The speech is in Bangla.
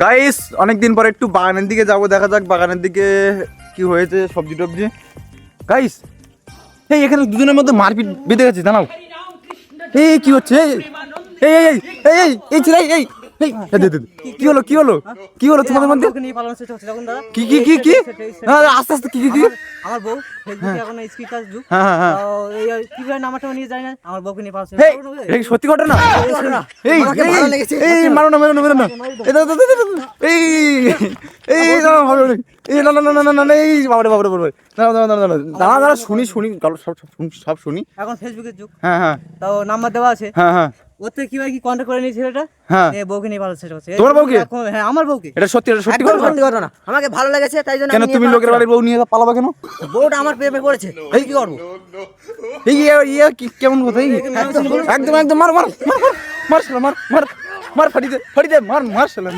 গাইস অনেকদিন পরে একটু বাগানের দিকে যাবো, দেখা যাক বাগানের দিকে কি হয়েছে, সবজি টবজি। গাইস এই এখানে দুজনের মধ্যে মারপিট বেঁধে গেছে, জানাও। এই কি হচ্ছে? এই এই এই এই এই ছেলে এই এই কি হলো কি হলো কি হলো তোমাদের মধ্যে? কি কি কি কি আস্তে আস্তে কি কি কি আমার বউ ফেসবুকে এখন স্ক্রিনটাচ যুগ। হ্যাঁ হ্যাঁ হ্যাঁ এই কিভাবে নাম্বারটা নিয়ে যায় না, আমার বউকে নিয়ে পালাচ্ছে। এই সত্যি ঘটনা? এই এই মারো না মারো না মারো না, এই এই না হবে না, এই না না না না না এই বাবারে বাবারে বাবারে দাঁড়া দাঁড়া শুনি শুনি সব শুনি। এখন ফেসবুকের যুগ, হ্যাঁ হ্যাঁ তাও নাম্বার দেওয়া আছে। হ্যাঁ হ্যাঁ ওতে কিভাবে কি কন্টাক্ট করে নিয়ে ছেলেটা, হ্যাঁ বউকে নিয়ে পালাচ্ছে। তোমার বউকে? হ্যাঁ আমার বউকে। এটা সত্যি সত্যি ঘটনা, আমাকে ভালো লেগেছে তাই জন্য। কেন তুমি লোকের বাড়ির বউ নিয়ে পালাবা কেন? বউটা আমার প্রেমে পড়েছে, এই কি করবো? এই ইয়ে কি কেমন কথা? একদম একদম মার মার মার মার মার মার মার মার ফাটি দে মার মার শালা।